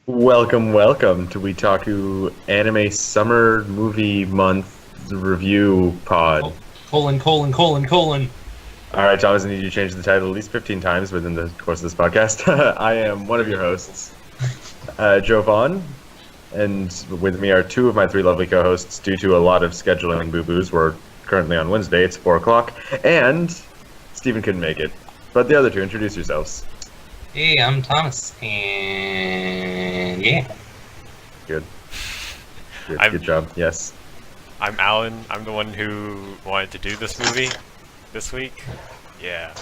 Welcome to WeTaku Anime Summer Movie Month Review Pod. Colon. All right, Thomas, I need you to change the title at least 15 times within the course of this podcast. I am one of your hosts, Joe Vaughn, and with me are two of my three lovely co-hosts. Due to a lot of scheduling boo-boos, we're currently on Wednesday. It's 4 o'clock, and Stephen couldn't make it. But the other two, introduce yourselves. Hey, I'm Thomas, and yeah. Good job. Yes. I'm Allan. I'm the one who wanted to do this movie this week. Yeah.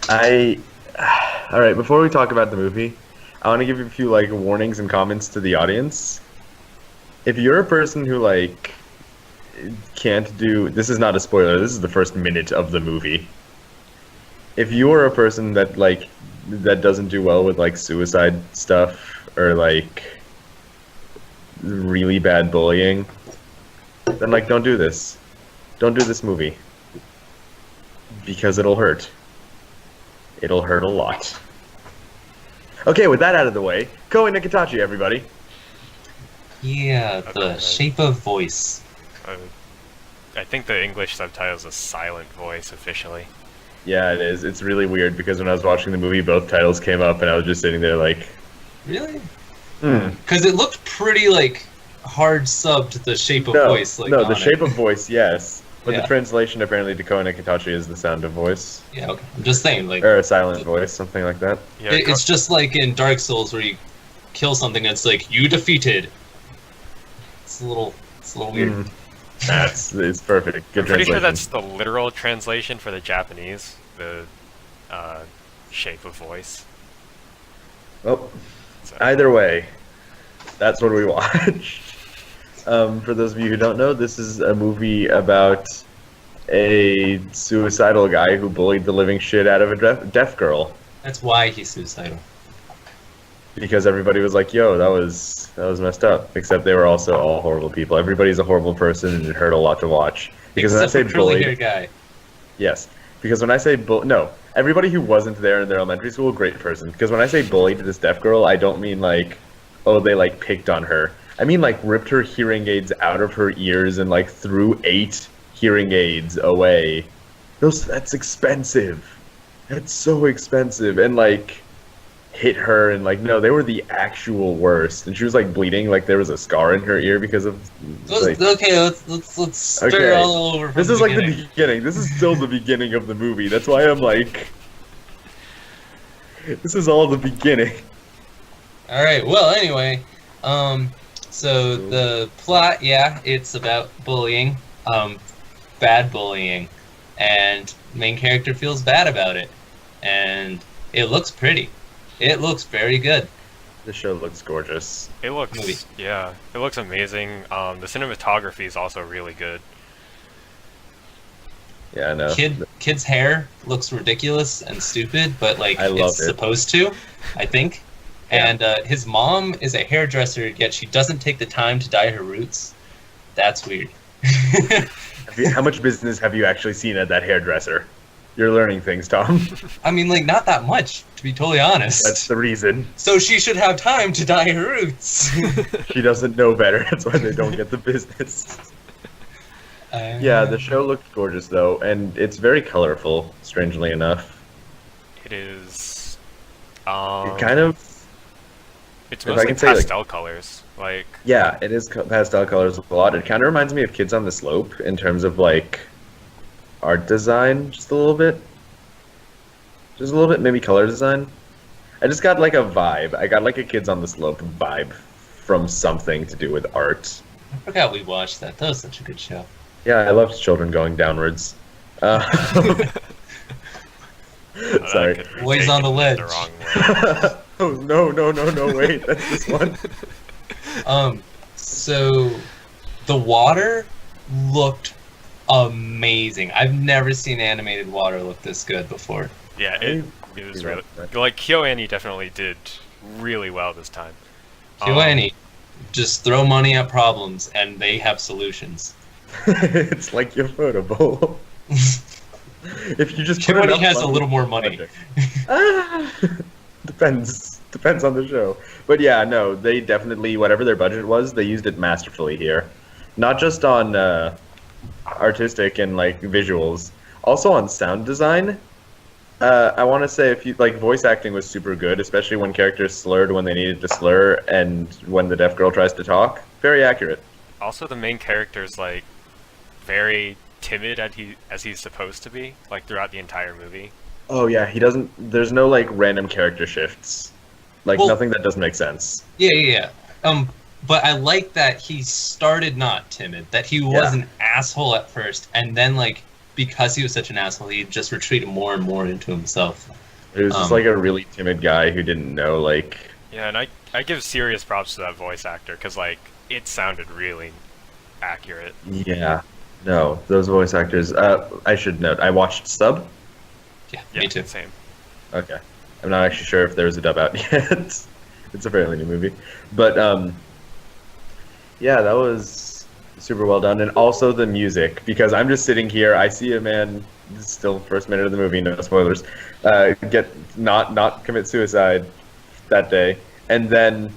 All right, before we talk about the movie, I want to give you a few warnings and comments to the audience. If you're a person who can't do, this is not a spoiler, this is the first minute of the movie. If you're a person that that doesn't do well with suicide stuff or really bad bullying, then don't do this. Don't do this movie. Because it'll hurt. It'll hurt a lot. Okay, with that out of the way, Koei and Katachi, everybody. Yeah, the shape of voice. I think the English subtitle is a silent voice officially. Yeah, it is. It's really weird because when I was watching the movie, both titles came up, and I was just sitting there Really? Because it looked pretty hard subbed the shape of voice. The shape of voice, yes. But Yeah. the translation apparently to Koei and Katachi is the sound of voice. Yeah, okay. I'm just saying, Or a silent voice, something like that. Yeah, it's just like in Dark Souls where you kill something that's you defeated. It's a little weird. It's perfect. Good I'm pretty translation. sure that's the literal translation for the Japanese, the shape of voice. Well, So, either way, that's what we watched. For those of you who don't know, this is a movie about a suicidal guy who bullied the living shit out of a deaf girl. That's why he's suicidal. Because everybody was like, yo, that was messed up. Except they were also all horrible people. Everybody's a horrible person, and it hurt a lot to watch. Because Except when I say for curly bullied, hair guy. yes. Because when I say no, everybody who wasn't there in their elementary school, great person. Because when I say bullied to this deaf girl, I don't mean they picked on her. I mean ripped her hearing aids out of her ears and threw 8 hearing aids away. That's expensive. That's so expensive. And hit her and no, they were the actual worst. And she was bleeding, there was a scar in her ear because of Let's start Okay. all over from This the is beginning. the beginning. This is still the beginning of the movie. That's why I'm this is all the beginning. Alright, well, anyway, so the plot, it's about bullying, bad bullying, and main character feels bad about it, and it looks pretty. It looks very good. The show looks gorgeous. it looks, movie. yeah, it looks amazing. The cinematography is also really good. Yeah, I know. Kid's hair looks ridiculous and stupid, but I love it's it. supposed to, I think. Yeah. And his mom is a hairdresser, yet she doesn't take the time to dye her roots. That's weird. How much business have you actually seen at that hairdresser? You're learning things, Tom. I mean, not that much, to be totally honest. That's the reason. So she should have time to dye her roots. She doesn't know better. That's why they don't get the business. Yeah, the show looked gorgeous, though, and it's very colorful, strangely enough. It is. It kind of... It's if I mostly can say, pastel colors. Yeah, it is pastel colors a lot. It kind of reminds me of Kids on the Slope in terms of, art design, just a little bit. Just a little bit, maybe color design. I just got, a vibe. I got, a Kids on the Slope vibe from something to do with art. I forgot we watched that. That was such a good show. Yeah, I loved children going downwards. Sorry. Boys on the ledge. The wrong way. Oh, no, wait, that's this one. So the water looked amazing. I've never seen animated water look this good before. Yeah, it was really KyoAni definitely did really well this time. KyoAni, just throw money at problems and they have solutions. It's like your photo bowl. If you just put KyoAni enough has a money little more into money. the project. Depends. Depends on the show. But yeah, no, they definitely, whatever their budget was, they used it masterfully here. Not just on artistic and like visuals, also on sound design. I want to say if you like voice acting was super good, especially when characters slurred when they needed to slur and when the deaf girl tries to talk. Very accurate. Also, the main character's like very timid as he's supposed to be, like throughout the entire movie. Oh yeah, he doesn't. There's no like random character shifts, like Well- nothing that doesn't make sense. Yeah. But I like that he started not timid. That he was Yeah. an asshole at first, and then like because he was such an asshole, he just retreated more and more into himself. He was just like a really timid guy who didn't know like. Yeah, and I give serious props to that voice actor because like it sounded really accurate. Yeah. No, those voice actors. I should note, I watched Sub. Yeah, Yeah, me too. same. Okay. I'm not actually sure if there's a dub out yet. It's a fairly new movie. But yeah, that was super well done. And also the music, because I'm just sitting here, I see a man, this is still first minute of the movie, no spoilers, get not commit suicide that day. And then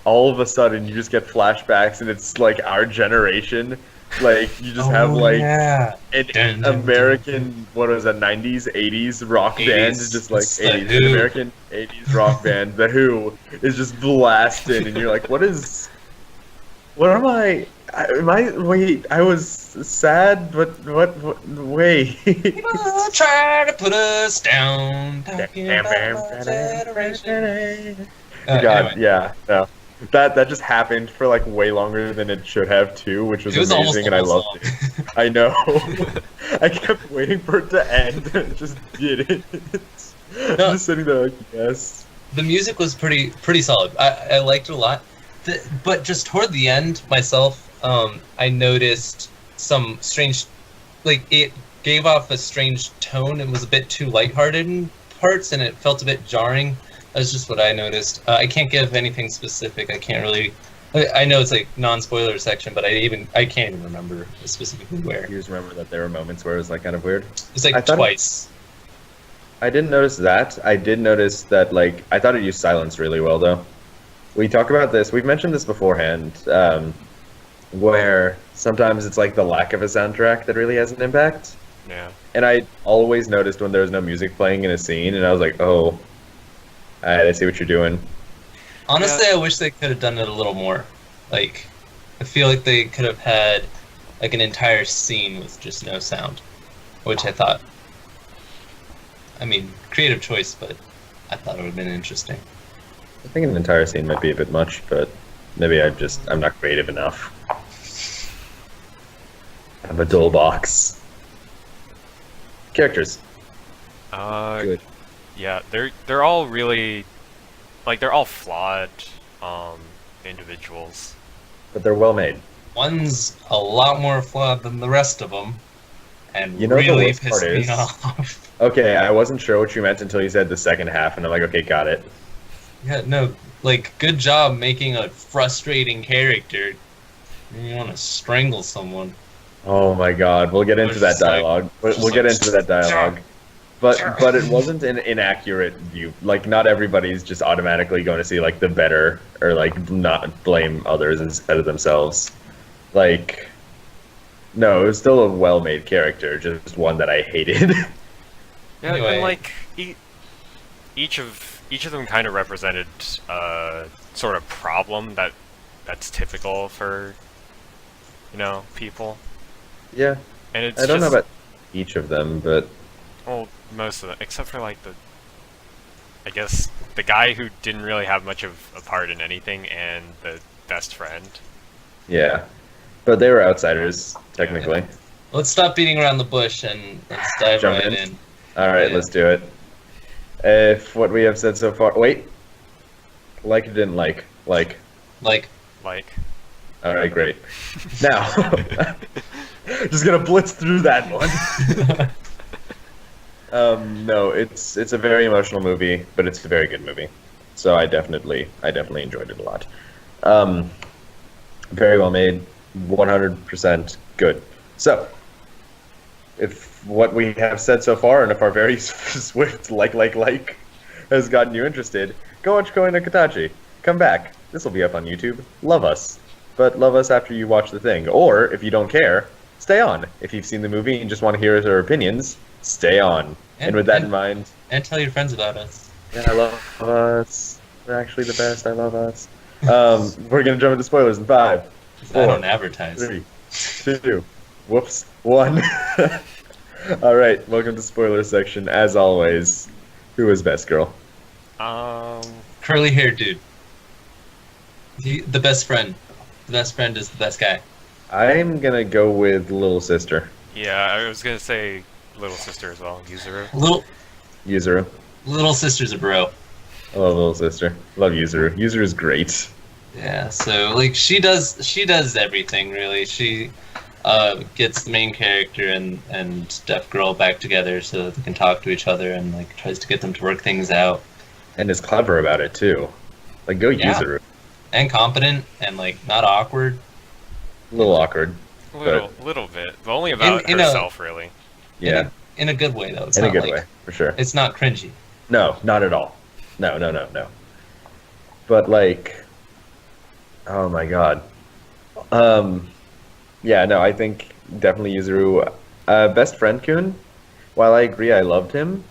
all of a sudden you just get flashbacks and it's like our generation. Like you just have like yeah. an Dun, dun, American, what was that, 90s, 80s rock 80s. band, just like It's the 80s, Who. an American 80s rock band, The Who, is just blasted, and you're like, what am I, wait, I was sad, but wait. People try to put us down. Talking about our generation. God, Anyway. yeah, no. That just happened for like way longer than it should have too, which was, It was almost amazing, and the I whole loved it. I know. I kept waiting for it to end, and it just didn't. I'm No. just sitting there like, yes. The music was pretty solid. I liked it a lot. But just toward the end, myself, I noticed some strange, like it gave off a strange tone and was a bit too lighthearted in parts, and it felt a bit jarring. That's just what I noticed. I can't give anything specific. I can't really. I know it's like non-spoiler section, but I can't even remember specifically where. You just remember that there were moments where it was like kind of weird. It's I like thought twice. I didn't notice that. I did notice that like I thought it used silence really well though. We talk about this. We've mentioned this beforehand, where sometimes it's like the lack of a soundtrack that really has an impact. Yeah. And I always noticed when there was no music playing in a scene, and I was like, oh, I see what you're doing. Honestly, I wish they could have done it a little more. Like, I feel like they could have had like an entire scene with just no sound, which I thought. I mean, creative choice, but I thought it would have been interesting. I think an entire scene might be a bit much, but maybe I'm not creative enough. I'm a dull box. Characters. Good. Yeah, they're all really, like they're all flawed individuals. But they're well made. One's a lot more flawed than the rest of them, and You know what the really worst part pissed me is? off. Okay, I wasn't sure what you meant until you said the second half, and I'm like, okay, got it. Yeah, no, like good job making a frustrating character. You want to strangle someone. Oh my god, we'll get into that Just like- dialogue. We'll just get like, into that dialogue. But it wasn't an inaccurate view. Like, not everybody's just automatically going to see, like, the better, or, like, not blame others instead of themselves. Like, no, it was still a well-made character, just one that I hated. Yeah, Anyway. and like each of them kind of represented sort of problem that's typical for people, Yeah, and it's I don't know just- about each of them, but well, most of them, except for like I guess the guy who didn't really have much of a part in anything, and the best friend. yeah. But they were outsiders, technically. Let's stop beating around the bush and let's dive Jump right in. in. Alright, Yeah. let's do it. If what we have said so far... Wait! Like or didn't like? Like. Like, Alright, great. Now, just gonna blitz through that one. No, it's a very emotional movie, but it's a very good movie. So I definitely enjoyed it a lot. Very well made, 100% good. So, if what we have said so far, and if our very swift like has gotten you interested, go watch Koi no Katachi. Come back. This will be up on YouTube. Love us. But love us after you watch the thing. Or, if you don't care, stay on. If you've seen the movie and just want to hear our opinions, stay on. And with that in mind... And tell your friends about us. Yeah, I love us. They're actually the best. I love us. We're going to jump into spoilers in 5, 4, I don't advertise. 3, 2, whoops, 1. Alright, welcome to spoiler section. As always, who is best girl? Curly haired dude. The best friend. The best friend is the best guy. I'm gonna go with little sister. Yeah, I was gonna say little sister as well. Yuzuru. Yuzuru. Little sister's a bro. I love little sister. Love Yuzuru. Yuzuru's great. Yeah, so like she does everything really. She gets the main character and deaf girl back together so that they can talk to each other and like tries to get them to work things out. And is clever about it too. Like go Yuzuru. And competent and like not awkward. A little awkward. Little bit, but only about herself really. Yeah. In a good way though. It's in not a good like, way, for sure. It's not cringy. No, not at all. No. But like, oh my god. Yeah, no, I think definitely Yuzuru. Best friend Kun, while I agree I loved him,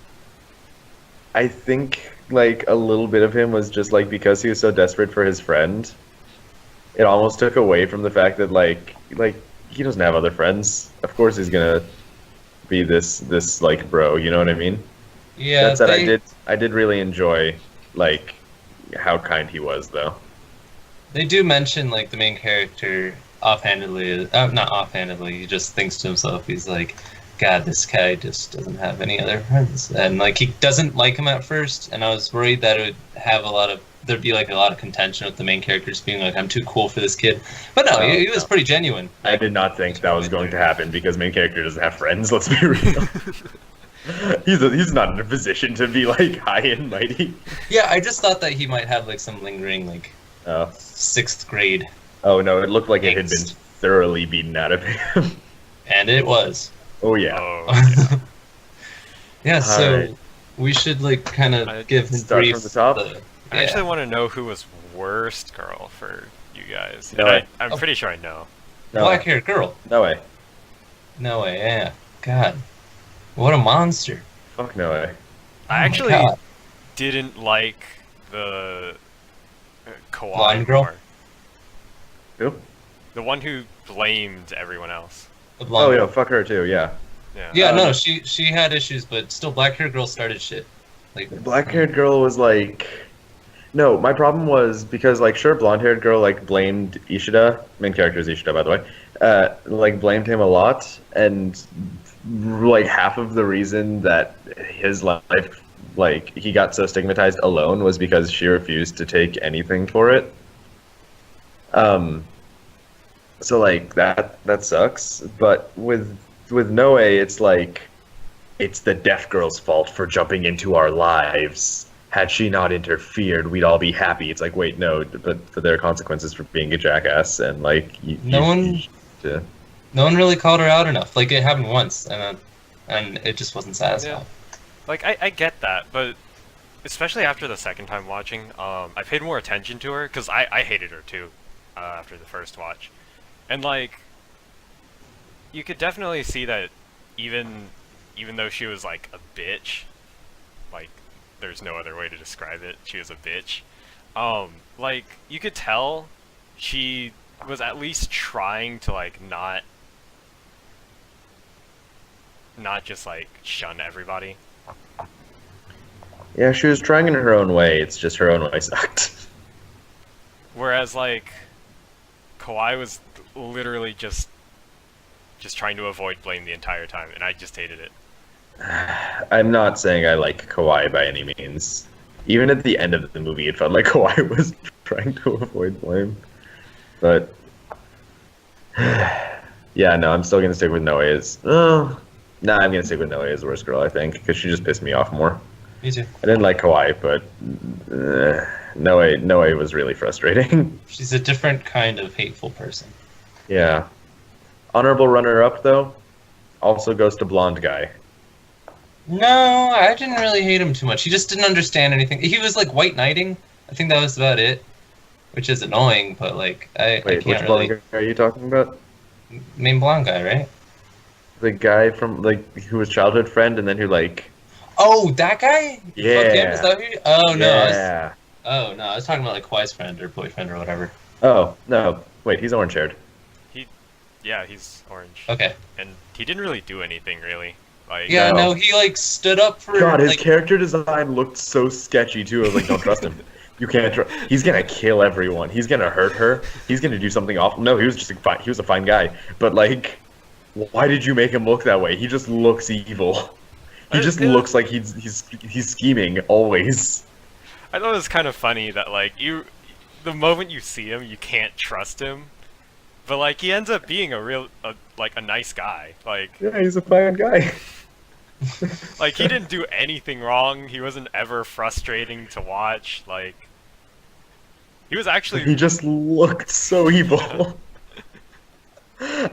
I think like a little bit of him was just like because he was so desperate for his friend, it almost took away from the fact that like he doesn't have other friends. Of course he's gonna be this like bro, you know what I mean? Yeah. That said, I did really enjoy like how kind he was though. They do mention like the main character offhandedly, not offhandedly, he just thinks to himself, he's like, God, this guy just doesn't have any other friends. And like he doesn't like him at first, and I was worried that it would have there'd be like a lot of contention with the main characters being like, I'm too cool for this kid. But no, he was pretty genuine. I did not think that was going to happen because main character doesn't have friends, let's be real. He's not in a position to be like high and mighty. Yeah, I just thought that he might have like some lingering like Oh. 6th grade. Oh no, it looked like it had been Angst. thoroughly beaten out of him. And it was. Oh yeah. Oh, yeah. Yeah, so Alright. we should like kind of give start brief from the top? I actually want to know who was worst girl for you guys. No And way. I'm pretty sure I know. No black way. haired girl. No way. No way, yeah. God. What a monster. Fuck no way. I my actually God. didn't like the Kawaii Blind girl? more. Who? The one who blamed everyone else. The blonde Oh girl. yeah, fuck her too, yeah. Yeah. Yeah, no, Um, she had issues, but still, black haired girl started shit. Like The black-haired girl was like... No, my problem was because, like, sure, blonde-haired girl, like, blamed Ishida, main character is Ishida, by the way, like, blamed him a lot, and, like, half of the reason that his life, like, he got so stigmatized alone was because she refused to take anything for it. So, like, that sucks, but with Noe, it's like, it's the deaf girl's fault for jumping into our lives. Had she not interfered, we'd all be happy. It's like, wait, no, but there are consequences for being a jackass, and like, No one really called her out enough. Like it happened once, and it just wasn't satisfying. Yeah. Like I get that, but especially after the second time watching, I paid more attention to her because I hated her too after the first watch, and like you could definitely see that even though she was like a bitch, like there's no other way to describe it, she was a bitch. Like you could tell she was at least trying to like not just like shun everybody. Yeah, she was trying in her own way. It's just her own way sucked. Whereas like Kawhi was literally just trying to avoid blame the entire time, and I just hated it. I'm not saying I like Kawaii by any means. Even at the end of the movie, it felt like Kawaii was trying to avoid blame. But yeah, no, I'm still gonna stick with Noe as. I'm gonna stick with Noe as the worst girl, I think, because she just pissed me off more. Me too. I didn't like Kawaii, but Noe was really frustrating. She's a different kind of hateful person. Yeah. Honorable runner-up though, also goes to blonde guy. No, I didn't really hate him too much. He just didn't understand anything. He was like white knighting. I think that was about it, which is annoying. But like, I Wait, which can't really. blonde guy are you talking about? Main blonde guy, right? The guy from like who was childhood friend and then who like Oh, that guy? Fuck him? Is yeah. that who? Oh no, Yeah. I was talking about like Kawhi's friend or boyfriend or whatever. Oh, no. Wait, he's orange haired. Yeah, he's orange. Okay. And he didn't really do anything really. Like Yeah, No. no, he like stood up for God, his like. character design looked so sketchy too. I was like, don't trust him. You can't trust. He's gonna kill everyone. He's gonna hurt her. He's gonna do something awful. No, he was just a fine. He was a fine guy. But like, why did you make him look that way? He just looks evil. He just looks like he's scheming always. I thought it was kind of funny that like the moment you see him, you can't trust him. But like he ends up being like a nice guy. Like Yeah, he's a fine guy. like he didn't do anything wrong. He wasn't ever frustrating to watch. Like he was actually He just looked so evil.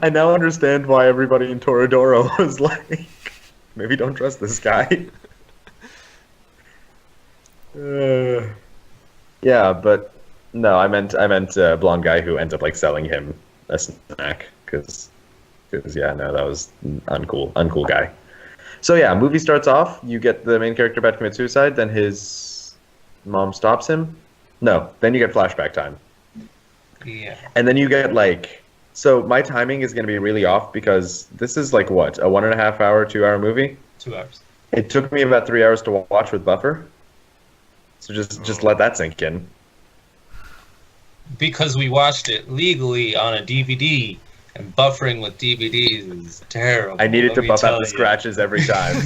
I now understand why everybody in Toradoro was like, maybe don't trust this guy. Yeah, but no, I meant a blonde guy who ends up like selling him a snack because yeah, no, that was uncool guy. So yeah, movie starts off. You get the main character about to commit suicide. Then his mom stops him. No, then you get flashback time. Yeah. And then you get like, so my timing is going to be really off because this is like what, a 1.5 hour, 2 hour movie? 2 hours. It took me about 3 hours to watch with buffer. So just let that sink in. Because we watched it legally on a DVD, and buffering with DVDs is terrible. I needed to let me buff out tell the you. scratches every time.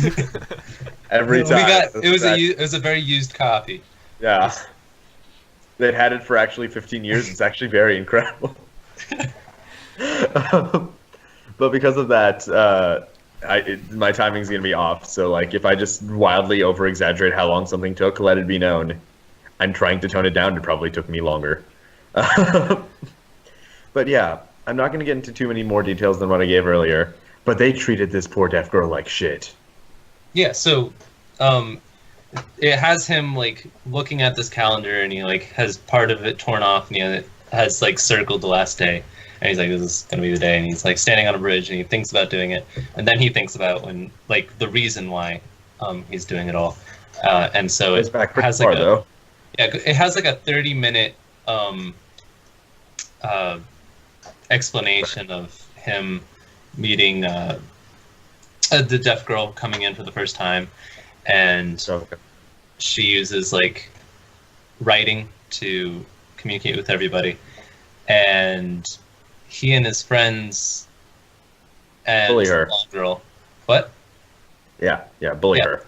Every We time. got The it was scratch- it was a very used copy. Yeah. They'd had it for actually 15 years. It's actually very incredible. But because of that, my timing's gonna be off. So like, if I just wildly over exaggerate how long something took, let it be known, I'm trying to tone it down. It probably took me longer. But yeah, I'm not gonna get into too many more details than what I gave earlier. But they treated this poor deaf girl like shit. Yeah, so it has him like looking at this calendar, and he like has part of it torn off, and he has like circled the last day, and he's like, "This is gonna be the day," and he's like standing on a bridge, and he thinks about doing it, and then he thinks about when like the reason why he's doing it all, and so It's it back pretty has far like a though. yeah, it has like a 30-minute explanation of him meeting the deaf girl coming in for the first time, and Okay. she uses like writing to communicate with everybody, and he and his friends and Bully her. the blonde girl. What? Yeah, bully Yeah. her.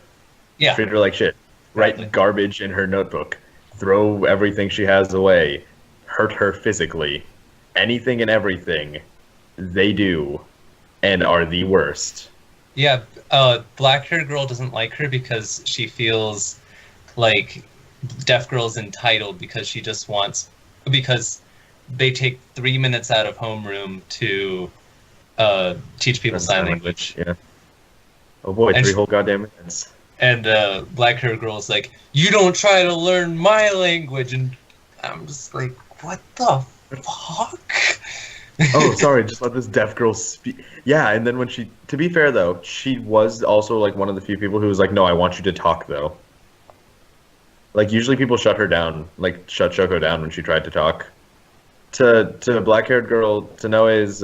Yeah. Treat her like shit. Write Exactly. garbage in her notebook. Throw everything she has away. Hurt her physically. Anything and everything they do and are the worst. Yeah. Black-haired girl doesn't like her because she feels like deaf girl's entitled because she just wants because they take 3 minutes out of homeroom to teach people sign language. Yeah. Oh boy, And 3 sh- whole goddamn minutes. And black-haired girl's like, "You don't try to learn my language," and I'm just like, "What the fuck?" Oh, sorry, just let this deaf girl speak. Yeah, and then when to be fair though, she was also like one of the few people who was like, no, I want you to talk though. Like usually people shut her down, like shut Shoko down when she tried to talk. To black-haired girl, to Noe's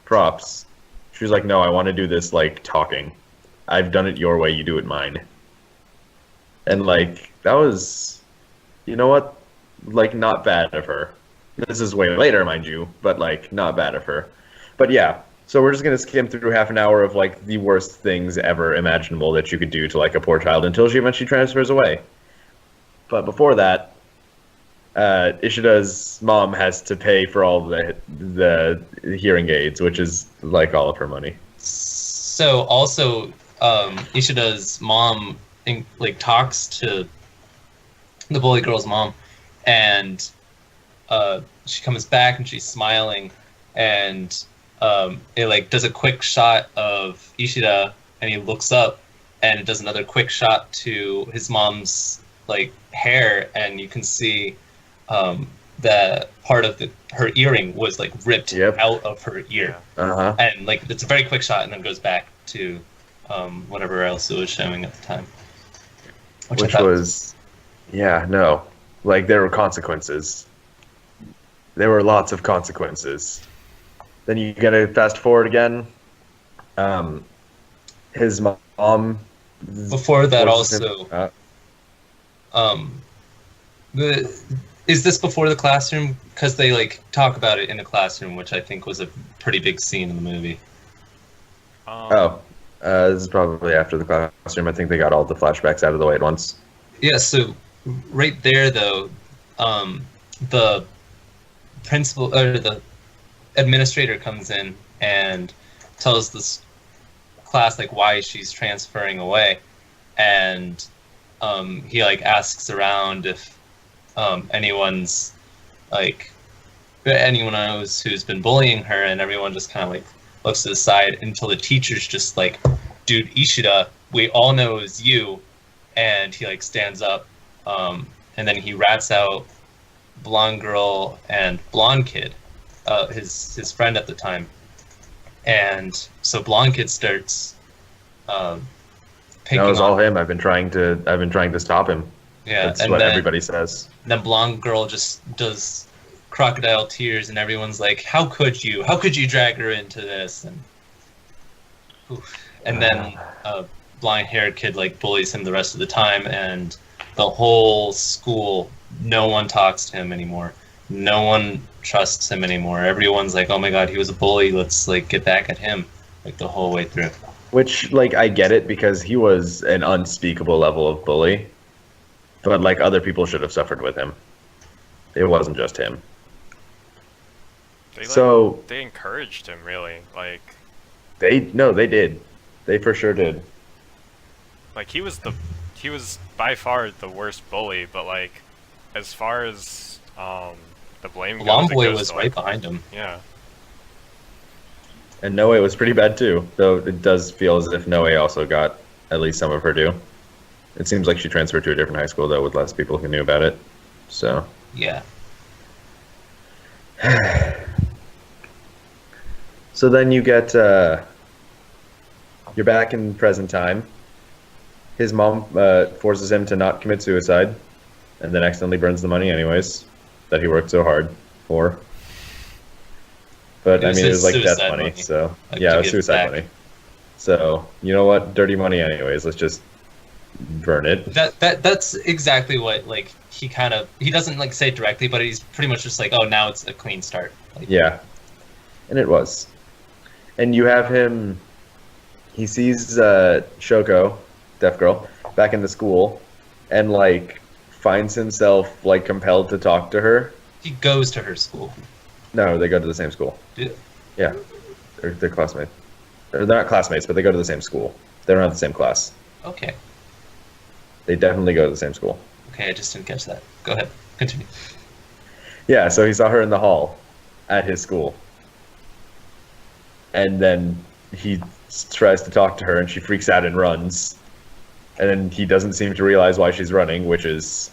props, she was like, no, I want to do this like talking. I've done it your way, you do it mine. And like that was, you know what, like not bad of her. This is way later, mind you, but like not bad of her. But yeah, so we're just gonna skim through half an hour of like the worst things ever imaginable that you could do to like a poor child until she eventually transfers away. But before that, Ishida's mom has to pay for all the hearing aids, which is like all of her money. So also, Ishida's mom like talks to the bully girl's mom, and she comes back and she's smiling, and it like does a quick shot of Ishida, and he looks up, and it does another quick shot to his mom's like hair, and you can see the part of her earring was like ripped out of her ear, and like it's a very quick shot, and then goes back to whatever else it was showing at the time, which was no, like there were consequences. There were lots of consequences. Then you gotta fast forward again. His mom. Before that, also. Is this before the classroom? Because they like talk about it in the classroom, which I think was a pretty big scene in the movie. This is probably after the classroom. I think they got all the flashbacks out of the way at once. Yeah. So right there, though, the principal or the administrator comes in and tells this class like why she's transferring away, and he like asks around if anyone's like anyone knows who's been bullying her, and everyone just kind of like looks to the side until the teacher's just like, dude, Ishida, we all know it was you, and he like stands up, and then he rats out blonde girl and blonde kid, his friend at the time, and so blonde kid starts picking That was on all him. I've been trying to stop him. Yeah, that's and what then, everybody says. Then blonde girl just does crocodile tears, and everyone's like, "How could you? How could you drag her into this?" And then blonde-haired kid like bullies him the rest of the time, and the whole school, no one talks to him anymore. No one trusts him anymore. Everyone's like, "Oh my god, he was a bully. Let's like get back at him," like the whole way through. Which, like, I get it because he was an unspeakable level of bully, but like other people should have suffered with him. It wasn't just him. They encouraged him, really. Like they did. They for sure did. Like he was by far the worst bully, but like as far as the blame goes, Long Boy was right behind him. Yeah. And Noe was pretty bad too, though it does feel as if Noe also got at least some of her due. It seems like she transferred to a different high school though, with less people who knew about it. So yeah. So then you get you're back in present time. His mom forces him to not commit suicide, and then accidentally burns the money anyways that he worked so hard for. But I mean, it was like death money, so like, yeah, it was suicide money. So you know what? Dirty money anyways. Let's just burn it. That's exactly what like he doesn't like say it directly, but he's pretty much just like, oh, now it's a clean start. Like, yeah, and it was. And you have him. He sees Shoko, deaf girl, back in the school, and like finds himself like compelled to talk to her. He goes to her school. No, they go to the same school. Yeah, they're classmates. They're not classmates, but they go to the same school. They don't have the same class. Okay. They definitely go to the same school. Okay, I just didn't catch that. Go ahead, continue. Yeah, so he saw her in the hall at his school. And then he tries to talk to her, and she freaks out and runs. And then he doesn't seem to realize why she's running, which is,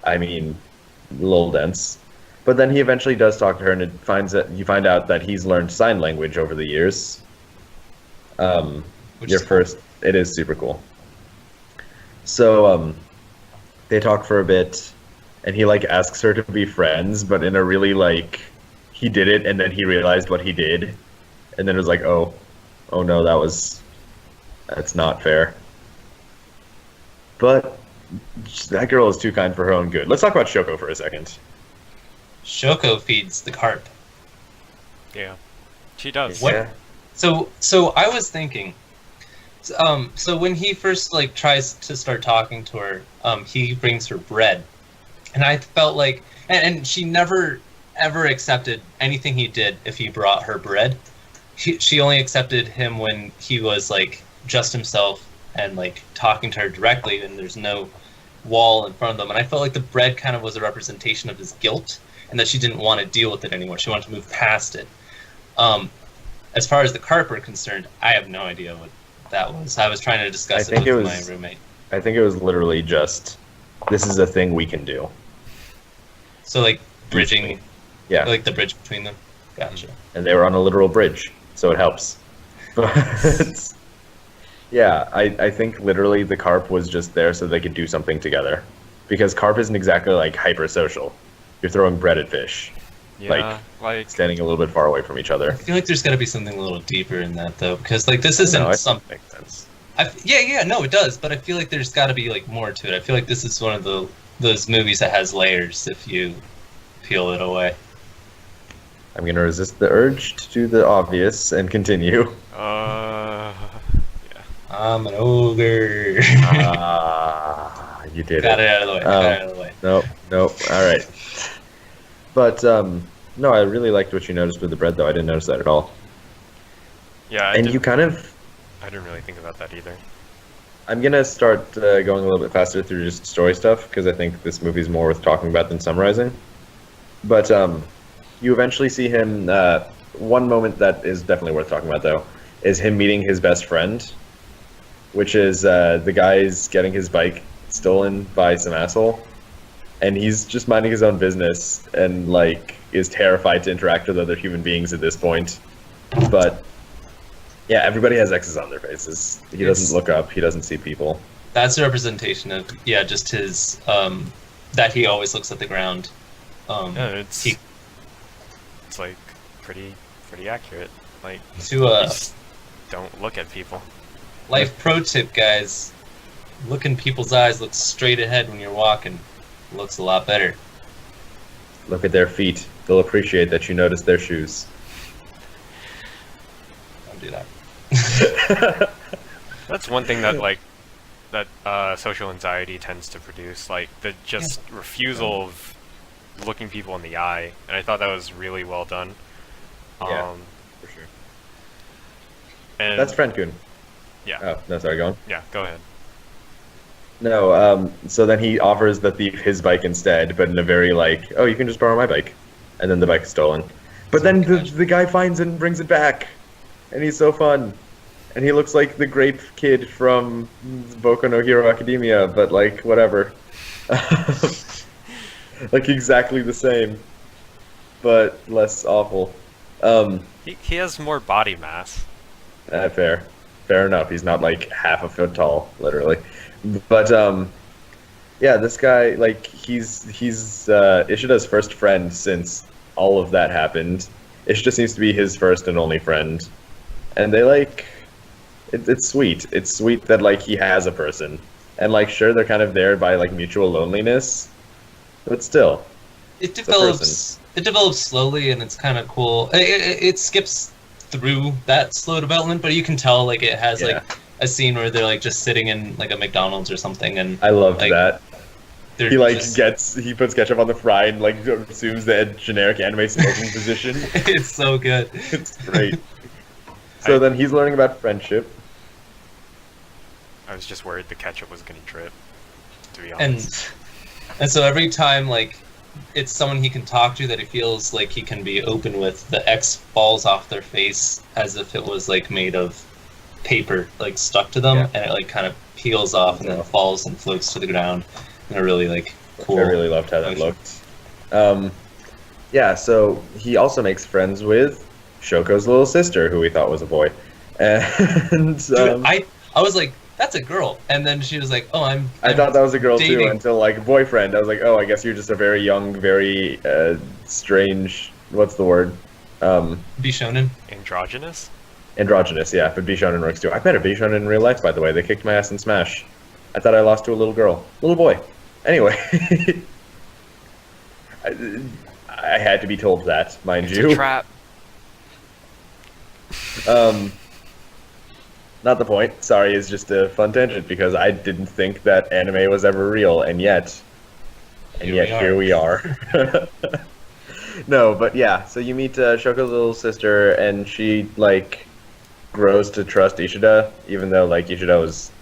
I mean, a little dense. But then he eventually does talk to her, and you find out that he's learned sign language over the years. It is super cool. So they talk for a bit, and he like asks her to be friends, but in a really like, he did it, and then he realized what he did, and then it was like, oh no, that's not fair. But that girl is too kind for her own good. Let's talk about Shoko for a second. Shoko feeds the carp. Yeah, she does. What? Yeah. So I was thinking. So when he first like tries to start talking to her, he brings her bread, and I felt like, and she never ever accepted anything he did if he brought her bread. She only accepted him when he was like just himself and like talking to her directly, and there's no wall in front of them. And I felt like the bread kind of was a representation of his guilt, and that she didn't want to deal with it anymore. She wanted to move past it. As far as the carp are concerned, I have no idea what that was. I was trying to discuss it think with it my was- roommate. I think it was literally just, this is a thing we can do. So like bridging, Easily. Yeah, like the bridge between them. Gotcha. and they were on a literal bridge, so it helps. But yeah, I think literally the carp was just there so they could do something together, because carp isn't exactly like hyper social. You're throwing bread at fish, Yeah, like standing a little bit far away from each other. I feel like there's got to be something a little deeper in that though, because like this isn't No, I some. think makes sense. Yeah, no, it does. But I feel like there's got to be like more to it. I feel like this is one of those movies that has layers if you peel it away. I'm gonna resist the urge to do the obvious and continue. yeah. I'm an ogre. You did Got it. it out of the way. Got it out of the way. Nope. All right. But no, I really liked what you noticed with the bread, though. I didn't notice that at all. Yeah, And you kind of, I didn't really think about that either. I'm gonna start going a little bit faster through just story stuff because I think this movie's more worth talking about than summarizing. But you eventually see him. One moment that is definitely worth talking about, though, is him meeting his best friend, which is the guy's getting his bike stolen by some asshole, and he's just minding his own business and like is terrified to interact with other human beings at this point. But yeah, everybody has X's on their faces. He doesn't look up. He doesn't see people. That's a representation of just his that he always looks at the ground. Yeah, it's he- it's like pretty accurate. Like To you just don't look at people. life pro tip, guys. Look in people's eyes. Look straight ahead when you're walking. Looks a lot better. Look at their feet. They'll appreciate that you notice their shoes. Don't do that. That's one thing that social anxiety tends to produce, like the just refusal of looking people in the eye, and I thought that was really well done. Yeah. For sure. And That's Friend-kun. yeah, Oh, no, sorry, go on. yeah, go ahead. No, so then he offers the thief his bike instead, but in a very like, oh, you can just borrow my bike. And then the bike is stolen. But then the guy finds it and brings it back. And he's so fun. And he looks like the grape kid from Boku no Hero Academia, but like, whatever. Like exactly the same, but less awful. He has more body mass. Fair enough. He's not like half a foot tall, literally. But yeah, this guy, like, he's Ishida's first friend since all of that happened. Ishida seems to be his first and only friend, and they like it's sweet. It's sweet that like he has a person, and like sure they're kind of there by like mutual loneliness, but still, It a develops. It develops slowly, and it's kind of cool. It skips through that slow development, but you can tell like it has Yeah. like a scene where they're like just sitting in like a McDonald's or something, and I loved like, that. they're He like just- he puts ketchup on the fry and like assumes the generic anime smoking position. It's so good. It's great. So then he's learning about friendship. I was just worried the ketchup was gonna drip, to be and honest. and so every time like it's someone he can talk to that he feels like he can be open with, the X falls off their face as if it was like made of paper like stuck to them, Yeah. and it like kind of peels off and then it falls and floats to the ground in a really like cool. I really loved how that motion. looked. Yeah, so he also makes friends with Shoko's little sister, who we thought was a boy. And Dude, I was like, that's a girl, and then she was like, oh, I I'm thought that was a girl too dating. until like boyfriend. I was like, oh, I guess you're just a very young, very strange. What's the word? Bishonen. Androgynous? Androgynous. Yeah, but Bishonen works too. I met a Bishonen in real life, by the way. They kicked my ass in Smash. I thought I lost to a little girl, little boy. Anyway, I had to be told that, mind It's you. a trap. Not the point. Sorry, it's just a fun tangent because I didn't think that anime was ever real, and yet here we are. No, but yeah. So you meet Shoko's little sister, and she like grows to trust Ishida, even though like Ishida was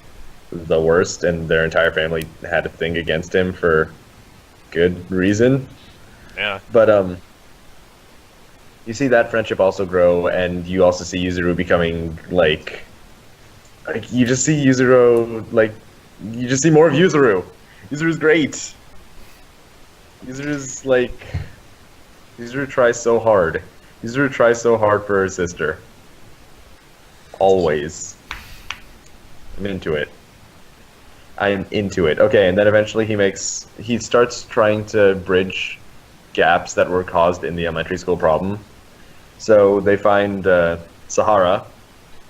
the worst, and their entire family had a thing against him for good reason. Yeah. But you see that friendship also grow, and you also see Yuzuru becoming like Like you just see Yuzuru, like you just see more of Yuzuru. Yuzuru's great. Yuzuru's like Yuzuru tries so hard. Yuzuru tries so hard for her sister. Always. I'm into it. I am into it. Okay, and then eventually he starts trying to bridge gaps that were caused in the elementary school problem. So they find Sahara,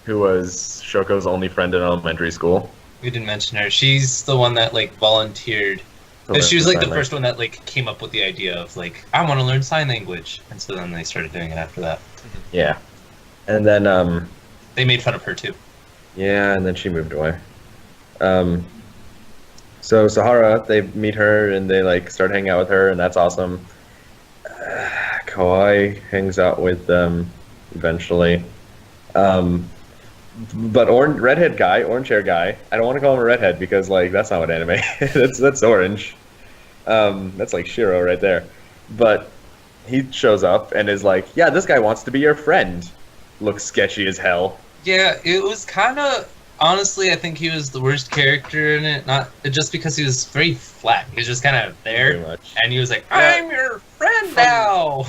who was Shoko's only friend in elementary school. We didn't mention her. She's the one that like volunteered. She was like the first one that like came up with the idea of like I want to learn sign language, and so then they started doing it after that. Yeah, and then they made fun of her too. Yeah, and then she moved away. So Sahara, they meet her and they like start hanging out with her, and that's awesome. Kawaii hangs out with them eventually. But redhead guy, orange hair guy. I don't want to call him a redhead because like that's not what anime. that's orange. That's like Shiro right there. But he shows up and is like, "Yeah, this guy wants to be your friend." Looks sketchy as hell. Yeah, it was kind of honestly. I think he was the worst character in it. Not just because he was very flat. He was just kind of there, and he was like, "I'm your friend now."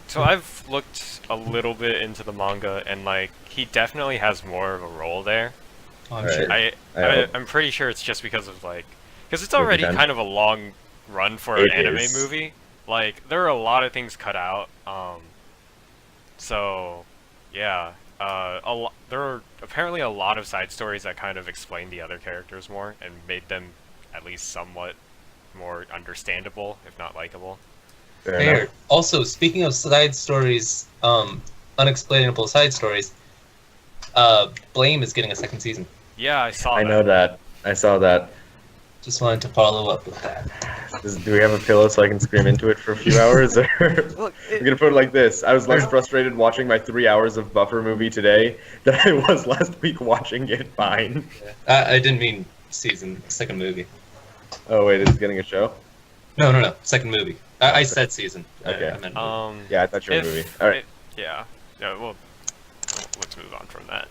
So I've looked a little bit into the manga, and like he definitely has more of a role there. Oh, I'm sure. I'm pretty sure it's just because of like, because it's already kind of a long run for an anime movie. Like there are a lot of things cut out. So yeah, there are apparently a lot of side stories that kind of explain the other characters more and made them at least somewhat more understandable, if not likable. Fair. Also, speaking of side stories, unexplainable side stories, Blame is getting a second season. Yeah, I saw that. I know that. I saw that. Just wanted to follow up with that. Do we have a pillow so I can scream into it for a few hours? Or I'm gonna put it like this. I was less frustrated watching my 3 hours of Buffer movie today than I was last week watching it fine. I didn't mean second movie. Oh wait, it's getting a show? No, second movie. I said season. Okay. I meant yeah, I thought you were a movie. Alright. Yeah, well, let's move on from that.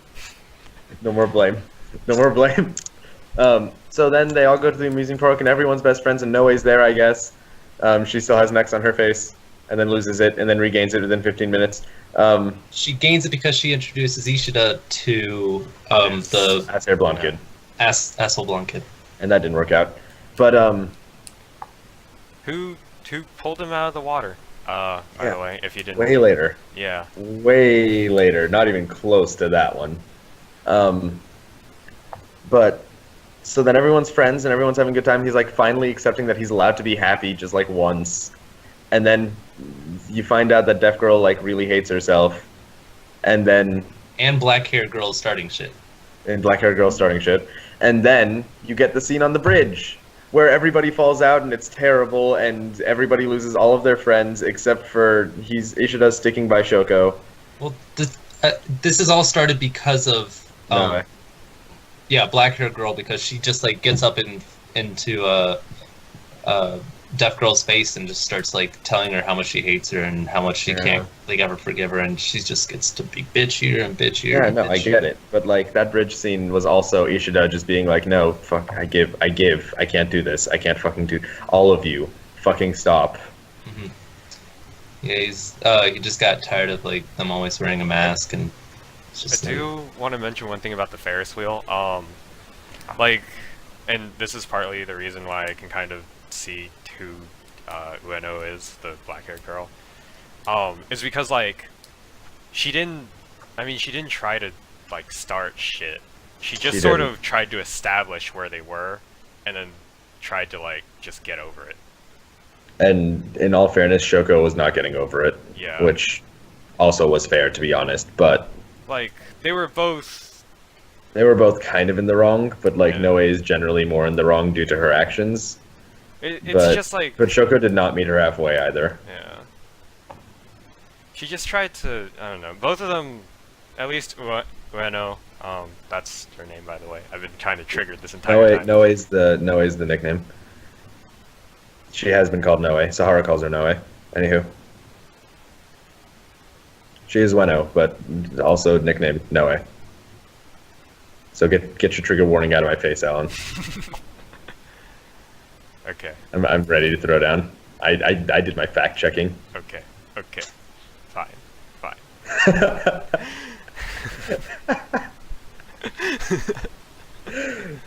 No more blame. No more blame. So then they all go to the amusement park and everyone's best friends and Noe's there, I guess. She still has Nex on her face and then loses it and then regains it within 15 minutes. She gains it because she introduces Ishida to the ass-hair blonde kid. Asshole blonde kid. And that didn't work out. But Who pulled him out of the water? By the way, if you didn't. Way later. Yeah. Way later. Not even close to that one. But so then everyone's friends and everyone's having a good time. He's like finally accepting that he's allowed to be happy just like once. And then you find out that deaf girl like really hates herself. And then black hair girl starting shit. And black hair girl starting shit. And then you get the scene on the bridge where everybody falls out and it's terrible and everybody loses all of their friends except for Ishida's sticking by Shoko. Well, this is all started because of black hair girl, because she just like gets up into deaf girl's face and just starts like telling her how much she hates her and how much she can't like ever forgive her, and she just gets to be bitchier and bitchier. Yeah, no, I get it, but like that bridge scene was also Ishida just being like, no, fuck, I give, I can't do this, I can't fucking do, all of you, fucking stop. Mm-hmm. Yeah, he just got tired of like them always wearing a mask, and it's just I do want to mention one thing about the Ferris wheel, like, and this is partly the reason why I can kind of see who Ueno is, the black-haired girl, is because like she didn't try to like start shit. She just sort of tried to establish where they were and then tried to like just get over it. And in all fairness, Shoko was not getting over it. Yeah. Which also was fair, to be honest, but like they were both kind of in the wrong, but like Noe is generally more in the wrong due to her actions. It's just like... But Shoko did not meet her halfway either. Yeah. She just tried to... I don't know. Both of them, at least Ueno, that's her name, by the way. I've been kind of triggered this entire time. Noe's the nickname. She has been called Noe. Sahara calls her Noe. Anywho. She is Ueno, but also nicknamed Noe. So get your trigger warning out of my face, Alan. Okay. I'm ready to throw down. I did my fact checking. Okay. Okay. Fine. Fine.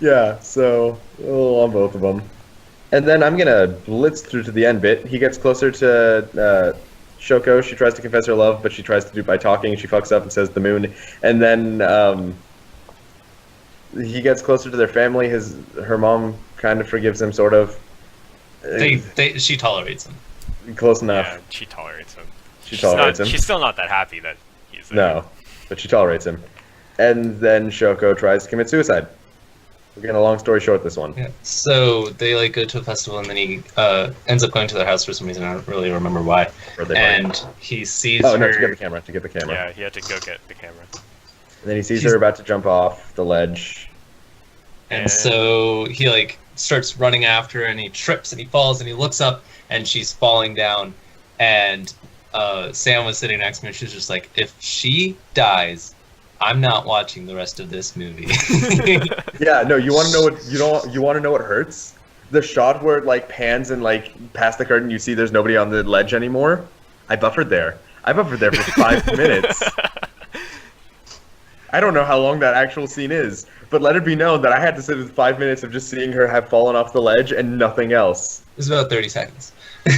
Yeah, so on both of them. And then I'm gonna blitz through to the end bit. He gets closer to Shoko. She tries to confess her love, but she tries to do it by talking. She fucks up and says the moon. And then he gets closer to their family. Her mom kind of forgives him, sort of. She tolerates him. Close enough. Yeah, she tolerates him. She tolerates him. She's still not that happy that he's there. No, but she tolerates him. And then Shoko tries to commit suicide. We're getting a long story short, this one. Yeah. So they like go to a festival, and then he ends up going to their house for some reason. I don't really remember why. And he sees her. No, to get the camera. To get the camera. Yeah, he had to go get the camera. And then he sees her about to jump off the ledge. And so he like starts running after her, and he trips and he falls, and he looks up, and she's falling down. And Sam was sitting next to me, and she's just like, if she dies, I'm not watching the rest of this movie. Yeah, no, you want to know what you want to know what hurts? The shot where it like pans and like past the curtain, you see there's nobody on the ledge anymore. I buffered there for 5 minutes. I don't know how long that actual scene is, but let it be known that I had to sit with 5 minutes of just seeing her have fallen off the ledge and nothing else. It was about 30 seconds.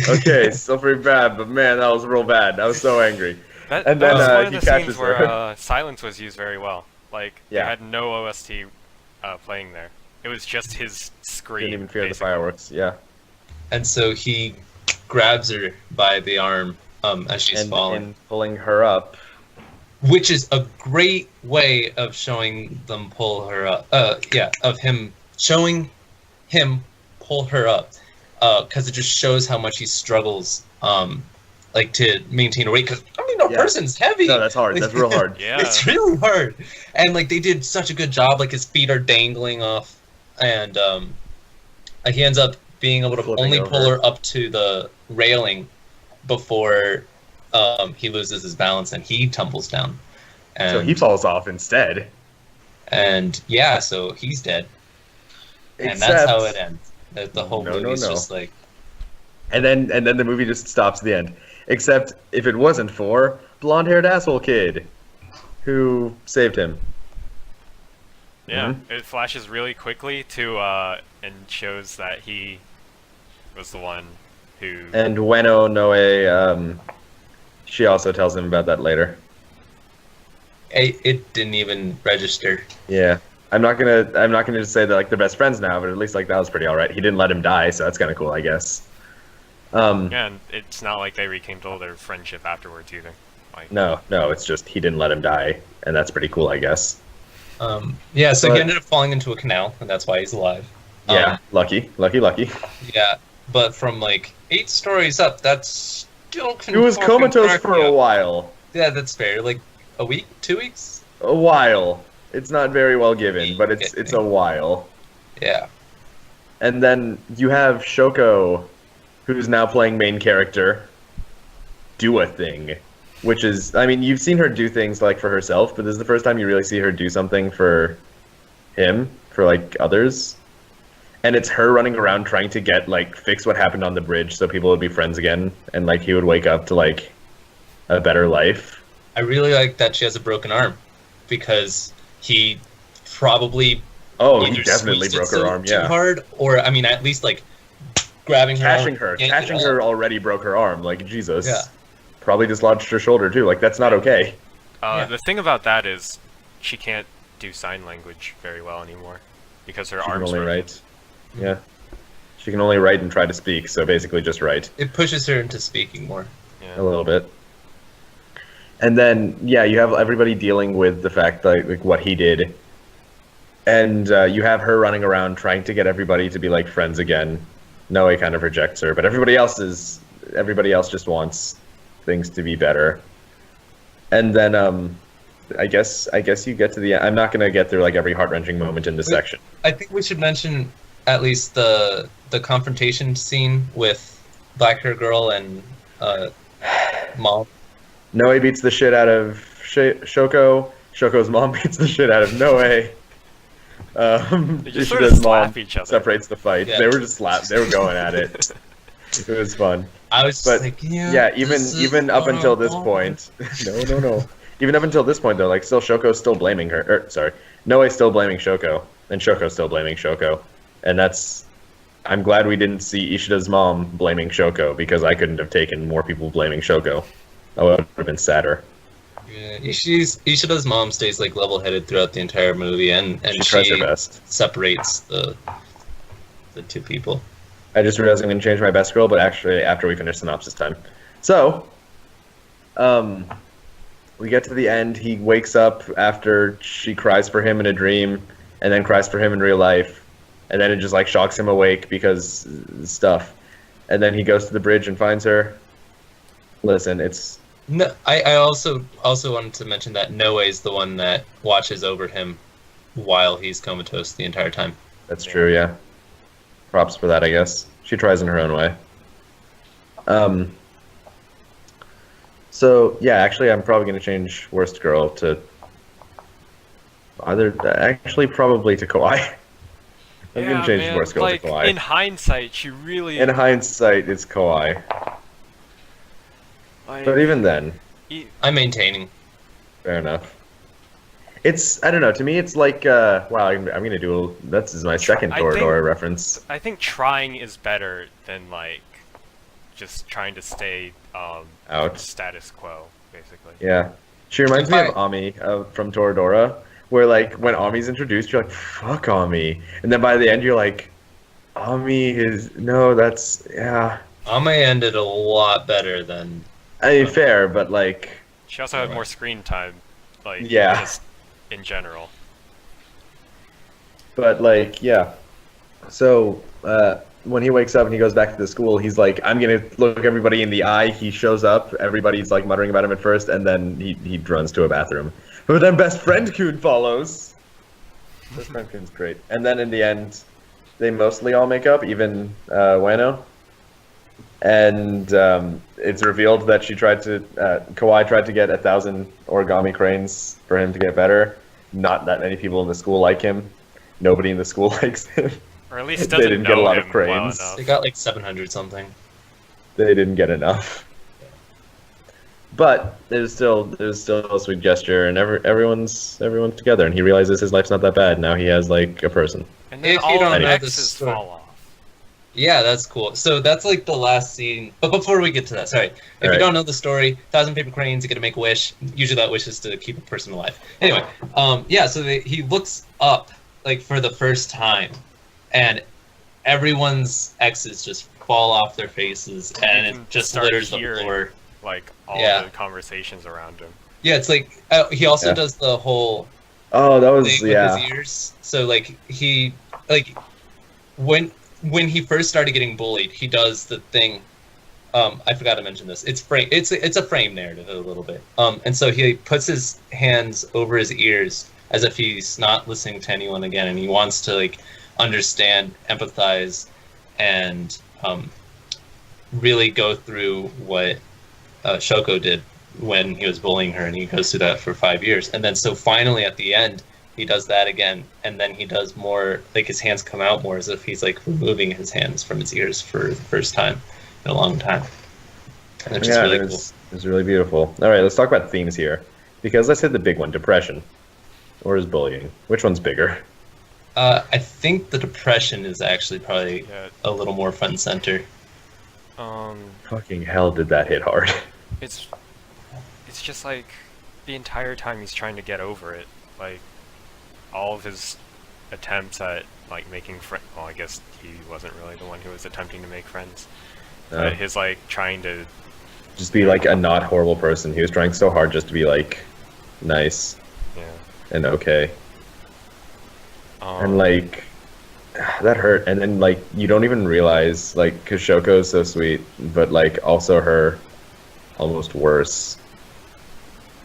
Okay, still pretty bad, but man, that was real bad. I was so angry. That then, was one of he the catches scenes her. where silence was used very well. Like, Yeah. they had no OST playing there. It was just his scream. Didn't even fear the basically. fireworks. Yeah. And so he grabs her by the arm as she's falling. And pulling her up. Which is a great way of showing them pull her up. Of him showing him pull her up. Because it just shows how much he struggles like to maintain a weight. Because I mean, a person's heavy. No, that's hard. Like, That's real hard. Yeah. It's really hard. And like they did such a good job. Like his feet are dangling off, and he ends up being able to Flipping only over. pull her up to the railing before he loses his balance and he tumbles down. And, So he falls off instead. And yeah, so he's dead. And that's how it ends. The whole No, movie's no. just like. And then the movie just stops at the end. Except if it wasn't for blonde-haired asshole kid who saved him. Yeah, it flashes really quickly to and shows that he was the one who. And Ueno Noe, she also tells him about that later. It didn't even register. Yeah. I'm not gonna just say that like they're best friends now, but at least like that was pretty alright. He didn't let him die, so that's kinda cool, I guess. Yeah, and it's not like they rekindled their friendship afterwards either. Like, No, it's just he didn't let him die, and that's pretty cool, I guess. Yeah, so he But- ended up falling into a canal, and that's why he's alive. Yeah, lucky. Yeah, but from like 8 stories up, that's still. He was comatose for a while. Yeah, that's fair. Like a week, 2 weeks. A while. It's not very well given, but it's a while. Yeah. And then you have Shoko, who's now playing main character, do a thing. Which is, I mean, you've seen her do things like for herself, but this is the first time you really see her do something for him, for like others. And it's her running around trying to get like fix what happened on the bridge so people would be friends again and like he would wake up to like a better life. I really like that she has a broken arm, because he probably Oh, he either definitely squeezed it broke her arm, too yeah. hard, or I mean, at least like grabbing her, Catching arm, her. yanking Catching it her out. already broke her arm, like Jesus. Yeah. Probably dislodged her shoulder too, like that's not okay. Yeah. The thing about that is she can't do sign language very well anymore because her She can arms only are. write. Yeah. She can only write and try to speak, so basically just write. It pushes her into speaking more. Yeah. A little bit. And then, yeah, you have everybody dealing with the fact that, like, what he did. And you have her running around trying to get everybody to be, like, friends again. Noe kind of rejects her, but everybody else just wants things to be better. And then, I guess you get to the end. I'm not going to get through, like, every heart-wrenching moment in this section. I think we should mention at least the confrontation scene with Black Hair Girl and Mom. Noe beats the shit out of Shoko. Shoko's mom beats the shit out of Noe. They just sort Ishida's of slap mom each other. separates the fight. Yeah. They were just they were going at it. It was fun. I was just But like, yeah, even up until this point, no. Even up until this point, though, like still Shoko's still blaming her. Sorry, Noe's still blaming Shoko, and Shoko's still blaming Shoko, and that's. I'm glad we didn't see Ishida's mom blaming Shoko because I couldn't have taken more people blaming Shoko. I would have been sadder. Yeah, Ishida's mom stays like level-headed throughout the entire movie, and She tries her best. separates the two people. I just realized I'm going to change my best girl, but actually after we finish synopsis time. So, we get to the end. He wakes up after she cries for him in a dream, and then cries for him in real life, and then it just like shocks him awake because stuff, and then he goes to the bridge and finds her. Listen, it's No, I also wanted to mention that Noe is the one that watches over him while he's comatose the entire time. that's true, yeah. Props for that, I guess. She tries in her own way. So yeah, actually, I'm probably going to change worst girl to probably to Kawaii. I'm going to change worst girl like, to Kawaii. in hindsight, she really. In hindsight, it's Kawaii. Like, But even then, I'm maintaining. fair enough. It's, I don't know, to me it's like, wow, I'm going to do, this is my second I think- Toradora reference. I think trying is better than like just trying to stay Out. status quo, basically. Yeah. She reminds me of Ami from Toradora, where like, when Ami's introduced, you're like, fuck Ami. And then by the end, you're like, Ami is, no, that's, yeah. Ame ended a lot better than... I mean, fair, but like, She also had more screen time, like Yeah. just in general. but like, yeah. So, when he wakes up and he goes back to the school, he's like, I'm gonna look everybody in the eye. He shows up, everybody's like muttering about him at first, and then he runs to a bathroom. But then Best Friend Kun follows. Best Friend Kun's great. And then in the end, they mostly all make up, even Wano. And it's revealed that Kawaii tried to get 1,000 origami cranes for him to get better. Not that many people in the school like him. Nobody in the school likes him. Or at least They doesn't didn't know get a lot of him well cranes. enough. They got like 700 something. They didn't get enough. But there's still a sweet gesture, and everyone's together, and he realizes his life's not that bad. Now he has like a person. And then If you all don't the know the X's story- fall off. Yeah, that's cool. So that's like the last scene. But before we get to that, sorry. If you Alright. don't know the story, 1,000 paper cranes, you get to make a wish. Usually that wish is to keep a person alive. Anyway, yeah, so he looks up, like, for the first time, and everyone's X's just fall off their faces, and You it can just start litters the hearing, floor. Like all Yeah. the conversations around him. Yeah, it's like, he also Yeah. does the whole Oh, that was thing with his ears. So, like, when he first started getting bullied, he does the thing. I forgot to mention this. It's a frame narrative a little bit. And so he puts his hands over his ears as if he's not listening to anyone again, and he wants to like understand, empathize, and really go through what Shoko did when he was bullying her, and he goes through that for 5 years. And then so finally at the end, he does that again, and then he does more, like his hands come out more as if he's like removing his hands from his ears for the first time in a long time. And it's just really cool. It's really beautiful. All right, let's talk about themes here, because let's hit the big one: depression, or is bullying? Which one's bigger? I think the depression is actually probably Yeah. a little more front and center. Fucking hell, did that hit hard? It's just like the entire time he's trying to get over it. Like all of his attempts at like making friends. Well, I guess he wasn't really the one who was attempting to make friends. But his like trying to Just be like a not horrible person. He was trying so hard just to be like nice yeah. and okay. Um, And like that hurt. And then like you don't even realize, like, because Shoko is so sweet, but like also her almost worse.